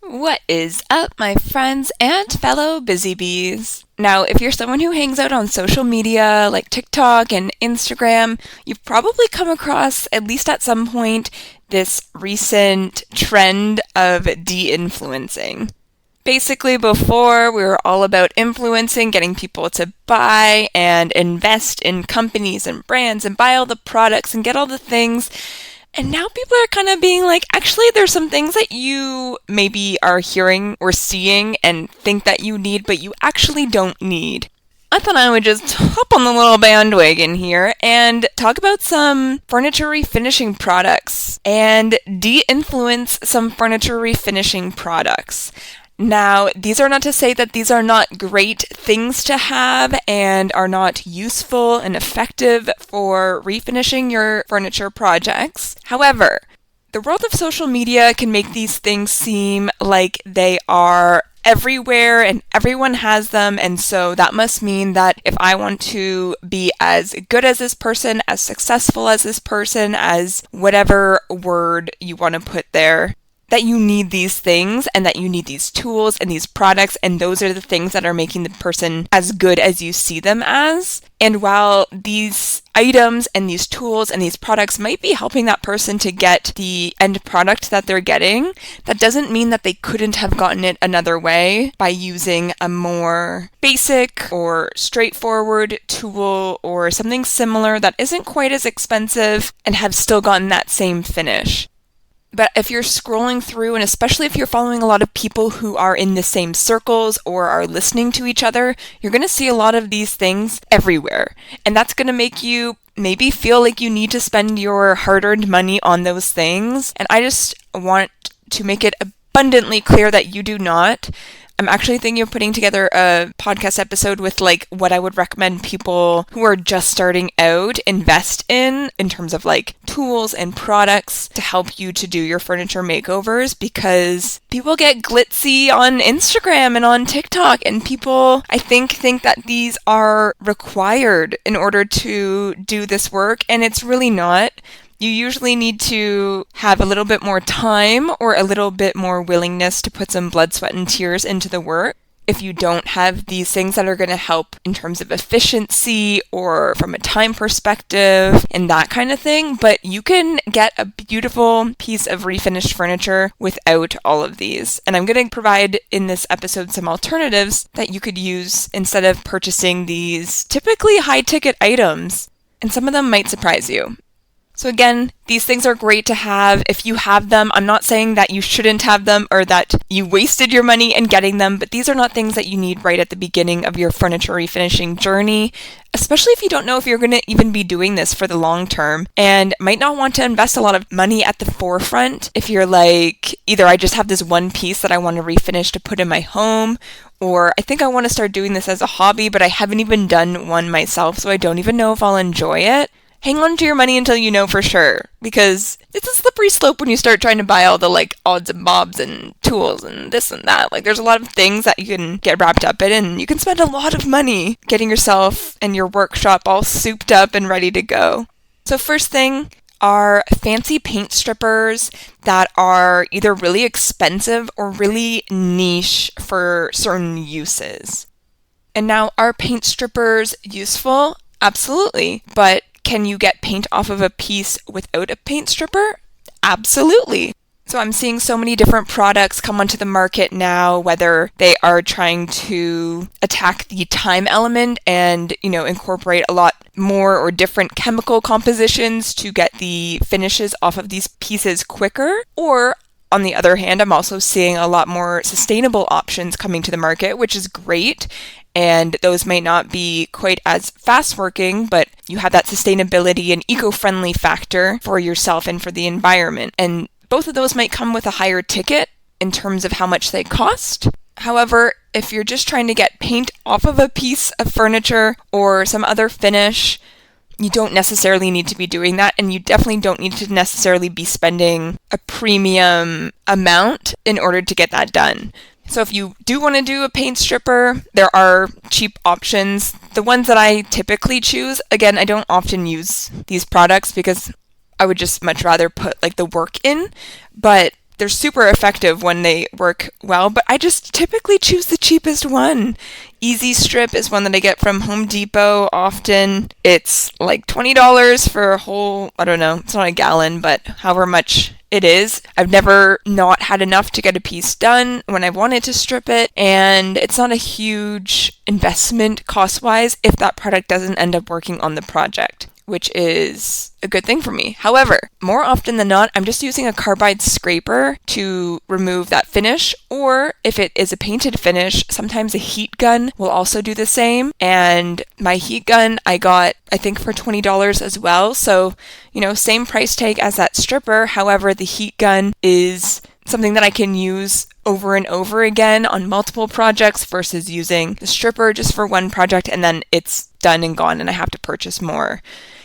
What is up, my friends and fellow BusyBees? Now, if you're someone who hangs out on social media like TikTok and Instagram, you've probably come across, at least at some point, this recent trend of de-influencing. Basically, before we were all about influencing, getting people to buy and invest in companies and brands and buy all the products and get all the things. And now people are kind of being like, actually, there's some things that you maybe are hearing or seeing and think that you need, but you actually don't need. I thought I would just hop on the little bandwagon here and talk about some furniture refinishing products and de-influence some furniture refinishing products. Now, these are not to say that these are not great things to have and are not useful and effective for refinishing your furniture projects. However, the world of social media can make these things seem like they are everywhere and everyone has them, and so that must mean that if I want to be as good as this person, as successful as this person, as whatever word you want to put there, that you need these things and that you need these tools and these products, and those are the things that are making the person as good as you see them as. And while these items and these tools and these products might be helping that person to get the end product that they're getting, that doesn't mean that they couldn't have gotten it another way by using a more basic or straightforward tool or something similar that isn't quite as expensive and have still gotten that same finish. But if you're scrolling through, and especially if you're following a lot of people who are in the same circles or are listening to each other, you're going to see a lot of these things everywhere. And that's going to make you maybe feel like you need to spend your hard-earned money on those things. And I just want to make it abundantly clear that you do not. I'm actually thinking of putting together a podcast episode with like what I would recommend people who are just starting out invest in terms of like tools and products to help you to do your furniture makeovers, because people get glitzy on Instagram and on TikTok, and people I think that these are required in order to do this work, and it's really not. You usually need to have a little bit more time or a little bit more willingness to put some blood, sweat, and tears into the work if you don't have these things that are going to help in terms of efficiency or from a time perspective and that kind of thing. But you can get a beautiful piece of refinished furniture without all of these. And I'm going to provide in this episode some alternatives that you could use instead of purchasing these typically high-ticket items. And some of them might surprise you. So again, these things are great to have if you have them. I'm not saying that you shouldn't have them or that you wasted your money in getting them, but these are not things that you need right at the beginning of your furniture refinishing journey, especially if you don't know if you're going to even be doing this for the long term and might not want to invest a lot of money at the forefront. If you're like, either I just have this one piece that I want to refinish to put in my home, or I think I want to start doing this as a hobby, but I haven't even done one myself, so I don't even know if I'll enjoy it. Hang on to your money until you know for sure, because it's a slippery slope when you start trying to buy all the like odds and bobs and tools and this and that. Like there's a lot of things that you can get wrapped up in, and you can spend a lot of money getting yourself and your workshop all souped up and ready to go. So first thing are fancy paint strippers that are either really expensive or really niche for certain uses. And now, are paint strippers useful? Absolutely, but can you get paint off of a piece without a paint stripper? Absolutely. So I'm seeing so many different products come onto the market now, whether they are trying to attack the time element and, incorporate a lot more or different chemical compositions to get the finishes off of these pieces quicker, or on the other hand, I'm also seeing a lot more sustainable options coming to the market, which is great. And those may not be quite as fast working, but you have that sustainability and eco-friendly factor for yourself and for the environment. And both of those might come with a higher ticket in terms of how much they cost. However, if you're just trying to get paint off of a piece of furniture or some other finish, you don't necessarily need to be doing that, and you definitely don't need to necessarily be spending a premium amount in order to get that done. So if you do want to do a paint stripper, there are cheap options. The ones that I typically choose, again, I don't often use these products because I would just much rather put like the work in, but they're super effective when they work well, but I just typically choose the cheapest one. Easy Strip is one that I get from Home Depot often. It's like $20 for a whole, I don't know, it's not a gallon, but however much it is. I've never not had enough to get a piece done when I wanted to strip it, and it's not a huge investment cost-wise if that product doesn't end up working on the project, which is a good thing for me. However, more often than not, I'm just using a carbide scraper to remove that finish, or if it is a painted finish, sometimes a heat gun will also do the same. And my heat gun I got, I think, for $20 as well. So, same price tag as that stripper. However, the heat gun is something that I can use over and over again on multiple projects versus using the stripper just for one project and then it's done and gone and I have to purchase more.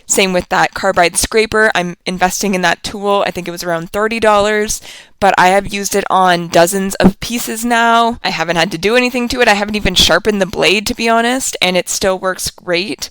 Same with that carbide scraper. I'm investing in that tool. I think it was around $30, but I have used it on dozens of pieces now. I haven't had to do anything to it. I haven't even sharpened the blade, to be honest, and it still works great.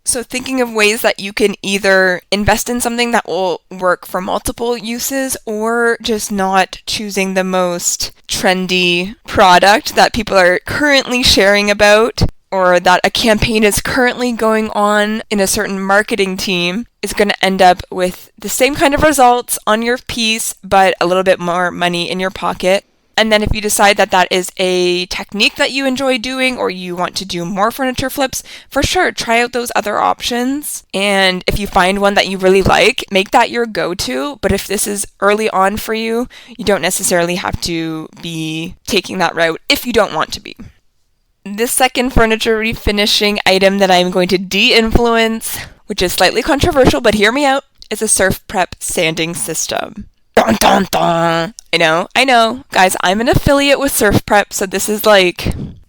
So thinking of ways that you can either invest in something that will work for multiple uses or just not choosing the most trendy product that people are currently sharing about, or that a campaign is currently going on in a certain marketing team, is going to end up with the same kind of results on your piece, but a little bit more money in your pocket. And then if you decide that that is a technique that you enjoy doing, or you want to do more furniture flips, for sure, try out those other options. And if you find one that you really like, make that your go-to. But if this is early on for you, you don't necessarily have to be taking that route if you don't want to be. This second furniture refinishing item that I'm going to de-influence, which is slightly controversial, but hear me out, is a surf prep sanding system. Dun, dun, dun. I know, guys, I'm an affiliate with Surf Prep, so this is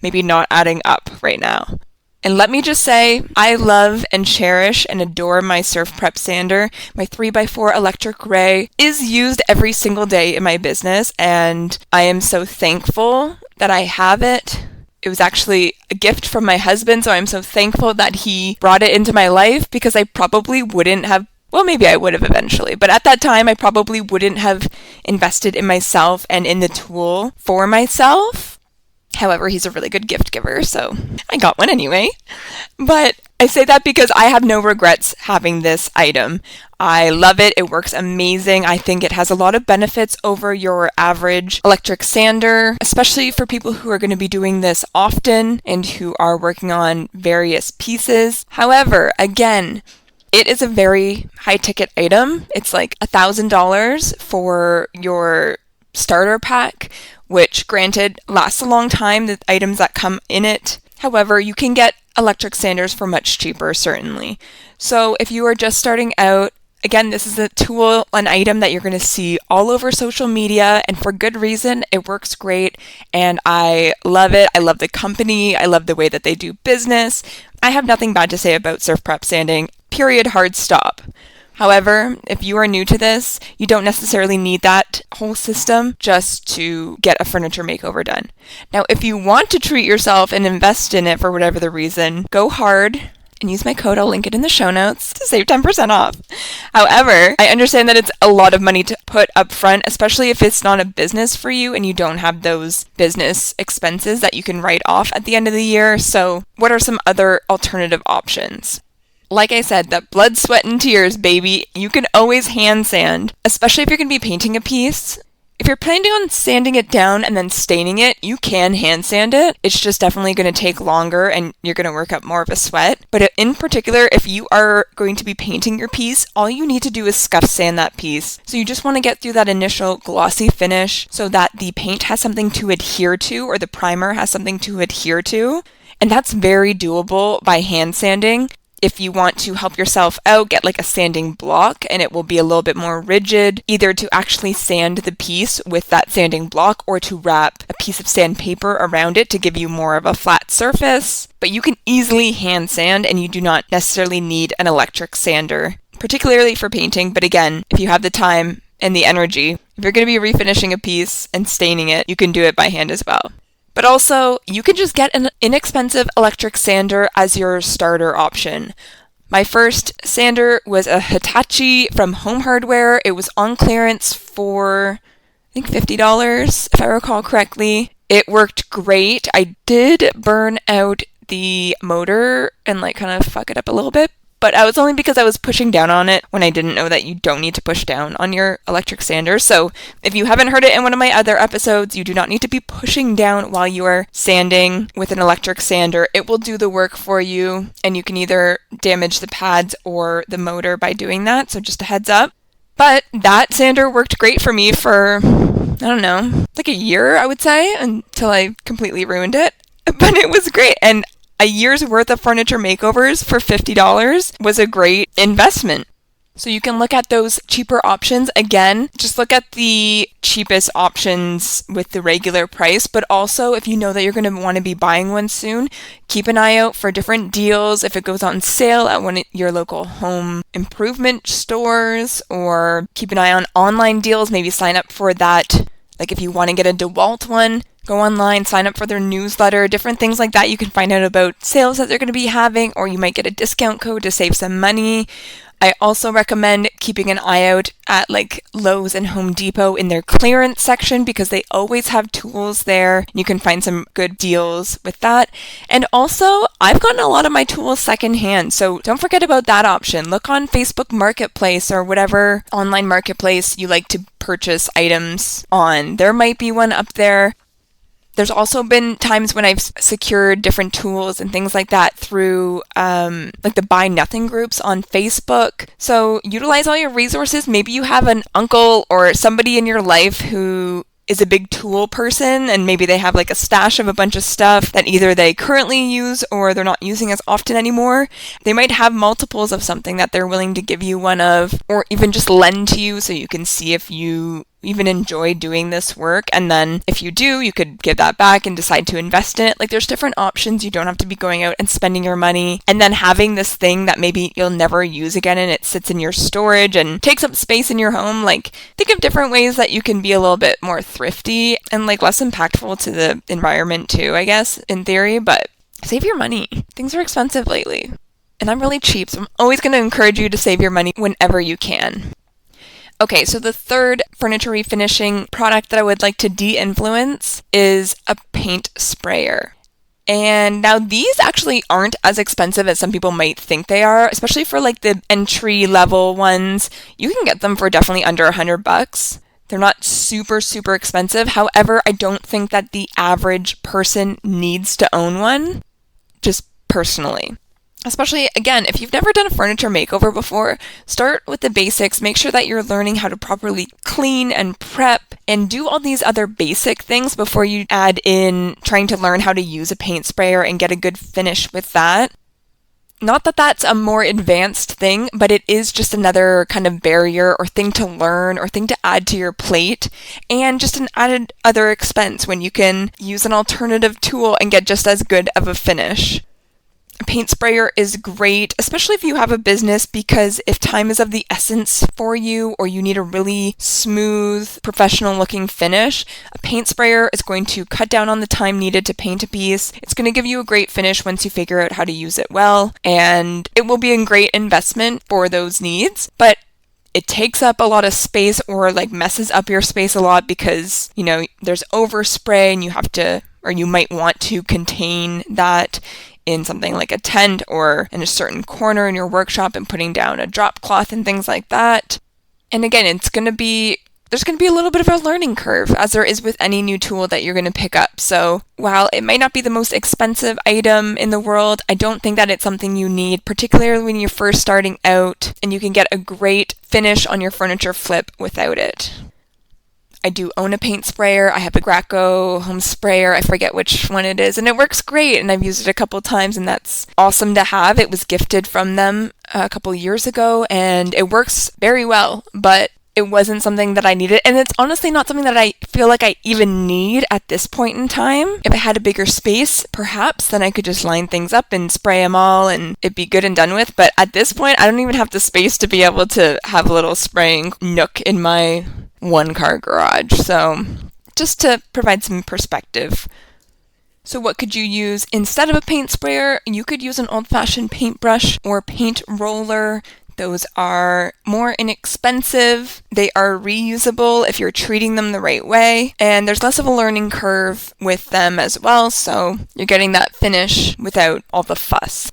maybe not adding up right now. And let me just say, I love and cherish and adore my Surf Prep sander. My 3x4 electric gray is used every single day in my business, and I am so thankful that I have it. It was actually a gift from my husband, so I'm so thankful that he brought it into my life, because I probably wouldn't have, well, maybe I would have eventually, but at that time I probably wouldn't have invested in myself and in the tool for myself. However, he's a really good gift giver, so I got one anyway. But I say that because I have no regrets having this item. I love it. It works amazing. I think it has a lot of benefits over your average electric sander, especially for people who are going to be doing this often and who are working on various pieces. However, again, it is a very high-ticket item. It's like $1,000 for your starter pack, which, granted, lasts a long time, the items that come in it. However, you can get electric sanders for much cheaper, certainly. So if you are just starting out, again, this is a tool, an item that you're going to see all over social media, and for good reason. It works great, and I love it. I love the company. I love the way that they do business. I have nothing bad to say about Surf Prep sanding. Period, hard stop. However, if you are new to this, you don't necessarily need that whole system just to get a furniture makeover done. Now, if you want to treat yourself and invest in it for whatever the reason, go hard and use my code. I'll link it in the show notes to save 10% off. However, I understand that it's a lot of money to put up front, especially if it's not a business for you and you don't have those business expenses that you can write off at the end of the year. So what are some other alternative options? Like I said, that blood, sweat, and tears, baby. You can always hand sand, especially if you're going to be painting a piece. If you're planning on sanding it down and then staining it, you can hand sand it. It's just definitely going to take longer and you're going to work up more of a sweat. But in particular, if you are going to be painting your piece, all you need to do is scuff sand that piece. So you just want to get through that initial glossy finish so that the paint has something to adhere to, or the primer has something to adhere to. And that's very doable by hand sanding. If you want to help yourself out, get like a sanding block and it will be a little bit more rigid, either to actually sand the piece with that sanding block or to wrap a piece of sandpaper around it to give you more of a flat surface. But you can easily hand sand and you do not necessarily need an electric sander, particularly for painting. But again, if you have the time and the energy, if you're going to be refinishing a piece and staining it, you can do it by hand as well. But also, you can just get an inexpensive electric sander as your starter option. My first sander was a Hitachi from Home Hardware. It was on clearance for, I think $50, if I recall correctly. It worked great. I did burn out the motor and kind of fuck it up a little bit, but I was only because I was pushing down on it when I didn't know that you don't need to push down on your electric sander. So if you haven't heard it in one of my other episodes, you do not need to be pushing down while you are sanding with an electric sander. It will do the work for you, and you can either damage the pads or the motor by doing that. So just a heads up. But that sander worked great for me for, I don't know, like a year, I would say, until I completely ruined it. But it was great. And a year's worth of furniture makeovers for $50 was a great investment. So you can look at those cheaper options. Again, just look at the cheapest options with the regular price, but also if you know that you're going to want to be buying one soon, keep an eye out for different deals if it goes on sale at one of your local home improvement stores, or keep an eye on online deals. Maybe sign up for that. Like if you want to get a DeWalt one, go online, sign up for their newsletter, different things like that. You can find out about sales that they're going to be having, or you might get a discount code to save some money. I also recommend keeping an eye out at Lowe's and Home Depot in their clearance section, because they always have tools there. You can find some good deals with that. And also, I've gotten a lot of my tools secondhand, so don't forget about that option. Look on Facebook Marketplace or whatever online marketplace you like to purchase items on. There might be one up there. There's also been times when I've secured different tools and things like that through the Buy Nothing groups on Facebook. So utilize all your resources. Maybe you have an uncle or somebody in your life who is a big tool person, and maybe they have a stash of a bunch of stuff that either they currently use or they're not using as often anymore. They might have multiples of something that they're willing to give you one of, or even just lend to you so you can see if you even enjoy doing this work. And then if you do, you could give that back and decide to invest in it. There's different options. You don't have to be going out and spending your money and then having this thing that maybe you'll never use again and it sits in your storage and takes up space in your home. Think of different ways that you can be a little bit more thrifty and less impactful to the environment too, I guess, in theory. But save your money. Things are expensive lately. And I'm really cheap, so I'm always going to encourage you to save your money whenever you can. Okay, so the third furniture refinishing product that I would like to de-influence is a paint sprayer. And now these actually aren't as expensive as some people might think they are, especially for the entry level ones. You can get them for definitely under $100. They're not super, super expensive. However, I don't think that the average person needs to own one, just personally. Especially, again, if you've never done a furniture makeover before, start with the basics. Make sure that you're learning how to properly clean and prep and do all these other basic things before you add in trying to learn how to use a paint sprayer and get a good finish with that. Not that that's a more advanced thing, but it is just another kind of barrier or thing to learn or thing to add to your plate, and just an added other expense when you can use an alternative tool and get just as good of a finish. A paint sprayer is great, especially if you have a business, because if time is of the essence for you or you need a really smooth, professional looking finish, a paint sprayer is going to cut down on the time needed to paint a piece. It's going to give you a great finish once you figure out how to use it well, and it will be a great investment for those needs. But it takes up a lot of space or messes up your space a lot because, there's overspray and you have to, or you might want to contain that in something like a tent or in a certain corner in your workshop and putting down a drop cloth and things like that. And again, there's going to be a little bit of a learning curve, as there is with any new tool that you're going to pick up. So while it might not be the most expensive item in the world, I don't think that it's something you need, particularly when you're first starting out and you can get a great finish on your furniture flip without it. I do own a paint sprayer. I have a Graco home sprayer. I forget which one it is, and it works great, and I've used it a couple times, and that's awesome to have. It was gifted from them a couple years ago, and it works very well, but it wasn't something that I needed, and it's honestly not something that I feel like I even need at this point in time. If I had a bigger space, perhaps, then I could just line things up and spray them all, and it'd be good and done with, but at this point, I don't even have the space to be able to have a little spraying nook in my one-car garage. So just to provide some perspective. So what could you use instead of a paint sprayer? You could use an old-fashioned paintbrush or paint roller. Those are more inexpensive, they are reusable if you're treating them the right way, and there's less of a learning curve with them as well, so you're getting that finish without all the fuss.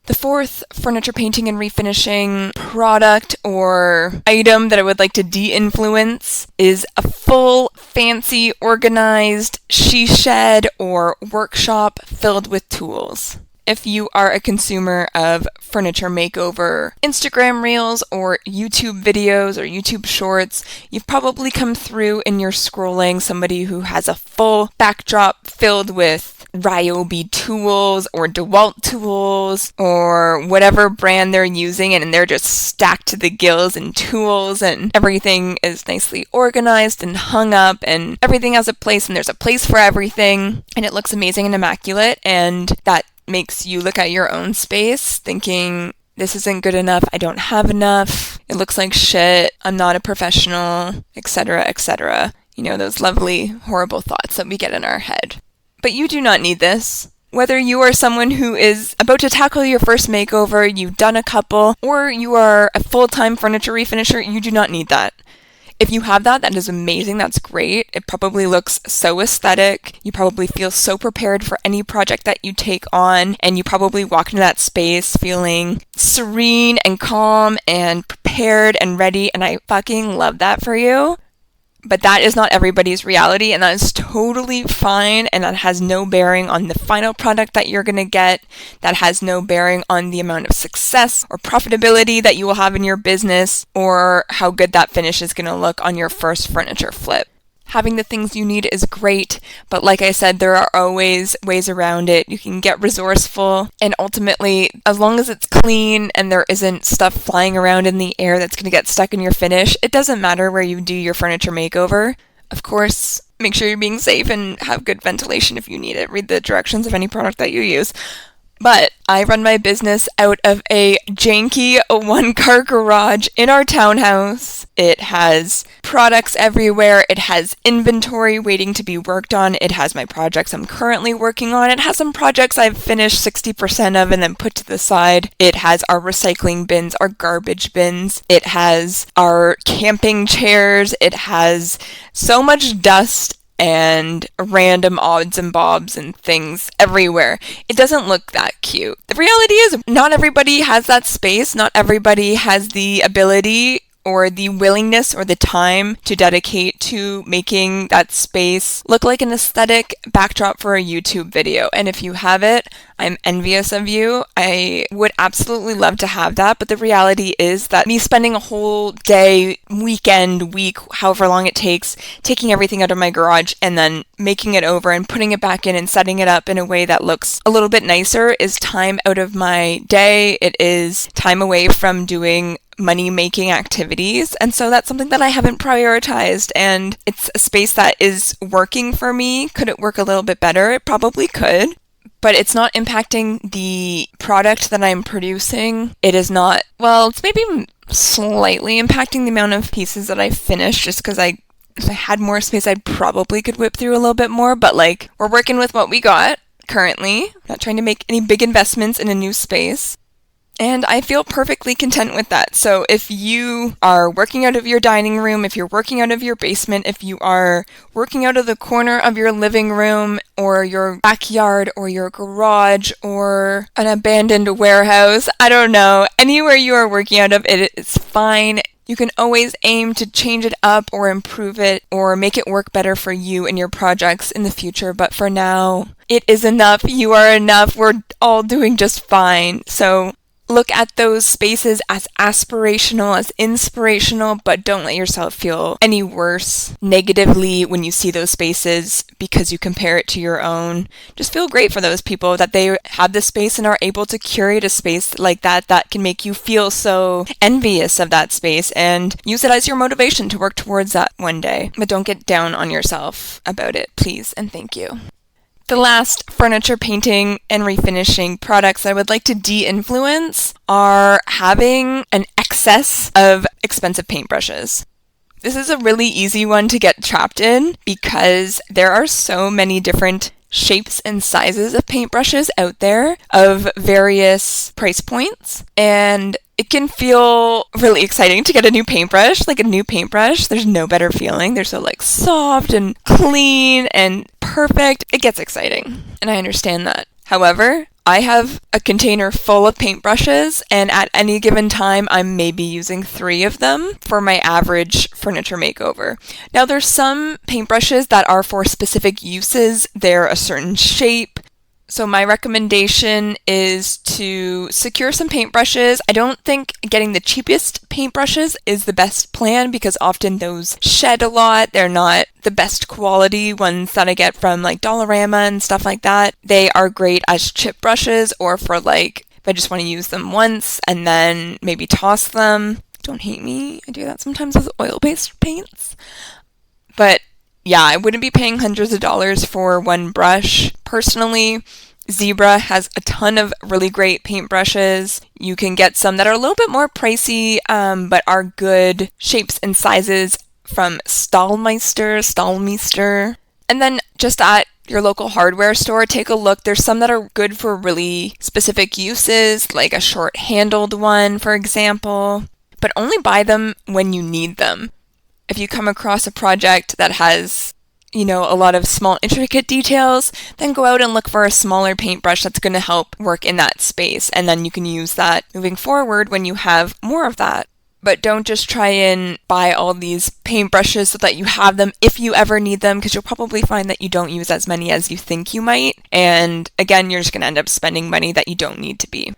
The fourth furniture painting and refinishing product or item that I would like to de-influence is a full, fancy, organized she shed or workshop filled with tools. If you are a consumer of furniture makeover Instagram reels or YouTube videos or YouTube shorts, you've probably come through in your scrolling somebody who has a full backdrop filled with Ryobi tools or DeWalt tools or whatever brand they're using, and they're just stacked to the gills in tools, and everything is nicely organized and hung up, and everything has a place, and there's a place for everything, and it looks amazing and immaculate, and that makes you look at your own space thinking, this isn't good enough, I don't have enough, it looks like shit, I'm not a professional, etc., etc. You know, those lovely, horrible thoughts that we get in our head. But you do not need this. Whether you are someone who is about to tackle your first makeover, you've done a couple, or you are a full-time furniture refinisher, you do not need that. If you have that, that is amazing, that's great. It probably looks so aesthetic. You probably feel so prepared for any project that you take on, and you probably walk into that space feeling serene and calm and prepared and ready, and I fucking love that for you. But that is not everybody's reality, and that is totally fine, and that has no bearing on the final product that you're going to get. That has no bearing on the amount of success or profitability that you will have in your business, or how good that finish is going to look on your first furniture flip. Having the things you need is great, but like I said, there are always ways around it. You can get resourceful, and ultimately, as long as it's clean and there isn't stuff flying around in the air that's going to get stuck in your finish, it doesn't matter where you do your furniture makeover. Of course, make sure you're being safe and have good ventilation if you need it. Read the directions of any product that you use. But I run my business out of a janky one-car garage in our townhouse. It has products everywhere. It has inventory waiting to be worked on. It has my projects I'm currently working on. It has some projects I've finished 60% of and then put to the side. It has our recycling bins, our garbage bins. It has our camping chairs. It has so much dust and random odds and bobs and things everywhere. It doesn't look that cute. The reality is, not everybody has that space. Not everybody has the ability or the willingness or the time to dedicate to making that space look like an aesthetic backdrop for a YouTube video. And if you have it, I'm envious of you. I would absolutely love to have that, but the reality is that me spending a whole day, weekend, week, however long it takes, taking everything out of my garage and then making it over and putting it back in and setting it up in a way that looks a little bit nicer is time out of my day. It is time away from doing money-making activities, and so that's something that I haven't prioritized, and it's a space that is working for me. Could it work a little bit better? It probably could, but it's not impacting the product that I'm producing. It is not, well, it's maybe slightly impacting the amount of pieces that I finish, just because if I had more space, I probably could whip through a little bit more, but like, we're working with what we got currently, not trying to make any big investments in a new space. And I feel perfectly content with that. So if you are working out of your dining room, if you're working out of your basement, if you are working out of the corner of your living room or your backyard or your garage or an abandoned warehouse, I don't know, anywhere you are working out of, it is fine. You can always aim to change it up or improve it or make it work better for you and your projects in the future. But for now, it is enough. You are enough. We're all doing just fine. So look at those spaces as aspirational, as inspirational, but don't let yourself feel any worse negatively when you see those spaces because you compare it to your own. Just feel great for those people that they have the space and are able to curate a space like that that can make you feel so envious of that space, and use it as your motivation to work towards that one day. But don't get down on yourself about it, please, and thank you. The last furniture painting and refinishing products I would like to de-influence are having an excess of expensive paintbrushes. This is a really easy one to get trapped in because there are so many different shapes and sizes of paintbrushes out there of various price points, and It can feel really exciting to get a new paintbrush. Like a new paintbrush, there's no better feeling. They're so like soft and clean and perfect. It gets exciting, and I understand that. However, I have a container full of paintbrushes, and at any given time, I'm maybe using 3 of them for my average furniture makeover. Now, there's some paintbrushes that are for specific uses. They're a certain shape. So my recommendation is to secure some paintbrushes. I don't think getting the cheapest paintbrushes is the best plan because often those shed a lot. They're not the best quality ones that I get from like Dollarama and stuff like that. They are great as chip brushes or for like if I just want to use them once and then maybe toss them. Don't hate me. I do that sometimes with oil-based paints. But yeah, I wouldn't be paying hundreds of dollars for one brush. Personally, Zebra has a ton of really great paintbrushes. You can get some that are a little bit more pricey, but are good shapes and sizes from Stahlmeister. And then just at your local hardware store, take a look. There's some that are good for really specific uses, like a short-handled one, for example. But only buy them when you need them. If you come across a project that has, a lot of small intricate details, then go out and look for a smaller paintbrush that's going to help work in that space. And then you can use that moving forward when you have more of that. But don't just try and buy all these paintbrushes so that you have them if you ever need them, because you'll probably find that you don't use as many as you think you might. And again, you're just going to end up spending money that you don't need to be.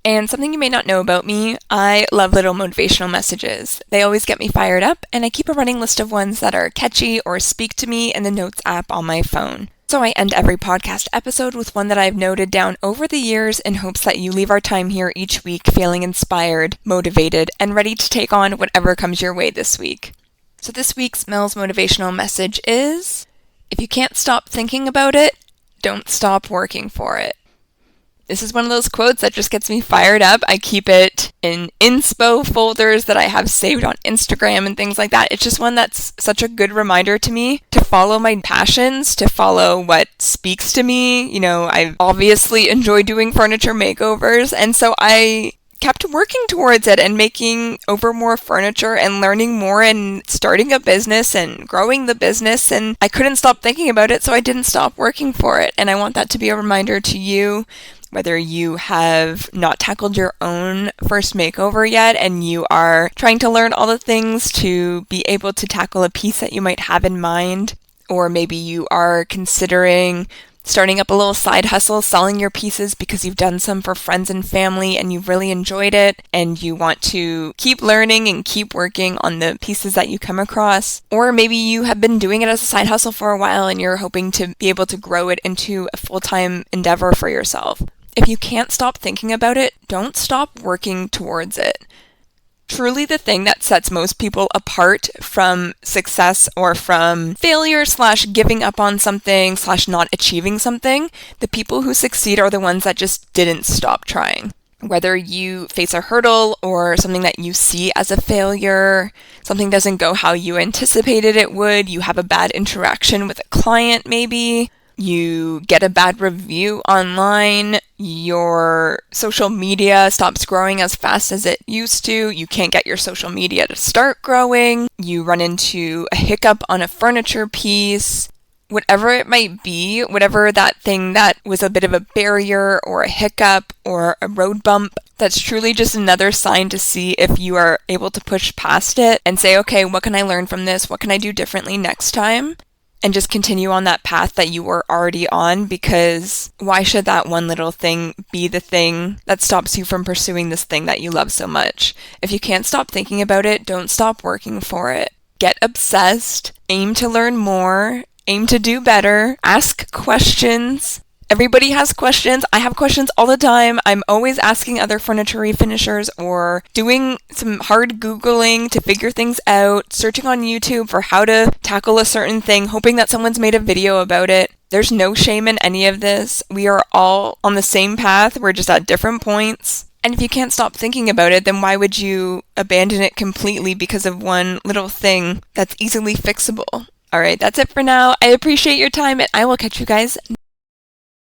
And something you may not know about me, I love little motivational messages. They always get me fired up, and I keep a running list of ones that are catchy or speak to me in the Notes app on my phone. So I end every podcast episode with one that I've noted down over the years in hopes that you leave our time here each week feeling inspired, motivated, and ready to take on whatever comes your way this week. So this week's Mel's motivational message is, if you can't stop thinking about it, don't stop working for it. This is one of those quotes that just gets me fired up. I keep it in inspo folders that I have saved on Instagram and things like that. It's just one that's such a good reminder to me to follow my passions, to follow what speaks to me. I obviously enjoy doing furniture makeovers, and so I kept working towards it and making over more furniture and learning more and starting a business and growing the business, and I couldn't stop thinking about it, so I didn't stop working for it. And I want that to be a reminder to you, whether you have not tackled your own first makeover yet and you are trying to learn all the things to be able to tackle a piece that you might have in mind, or maybe you are considering starting up a little side hustle, selling your pieces because you've done some for friends and family and you've really enjoyed it and you want to keep learning and keep working on the pieces that you come across. Or maybe you have been doing it as a side hustle for a while and you're hoping to be able to grow it into a full-time endeavor for yourself. If you can't stop thinking about it, don't stop working towards it. Truly the thing that sets most people apart from success or from failure / giving up on something / not achieving something, the people who succeed are the ones that just didn't stop trying. Whether you face a hurdle or something that you see as a failure, something doesn't go how you anticipated it would, you have a bad interaction with a client maybe, you get a bad review online, your social media stops growing as fast as it used to, you can't get your social media to start growing, you run into a hiccup on a furniture piece, whatever it might be, whatever that thing that was a bit of a barrier or a hiccup or a road bump, that's truly just another sign to see if you are able to push past it and say, okay, what can I learn from this? What can I do differently next time? And just continue on that path that you were already on, because why should that one little thing be the thing that stops you from pursuing this thing that you love so much? If you can't stop thinking about it, don't stop working for it. Get obsessed, aim to learn more, aim to do better, ask questions. Everybody has questions. I have questions all the time. I'm always asking other furniture refinishers or doing some hard Googling to figure things out, searching on YouTube for how to tackle a certain thing, hoping that someone's made a video about it. There's no shame in any of this. We are all on the same path. We're just at different points. And if you can't stop thinking about it, then why would you abandon it completely because of one little thing that's easily fixable? All right, that's it for now. I appreciate your time, and I will catch you guys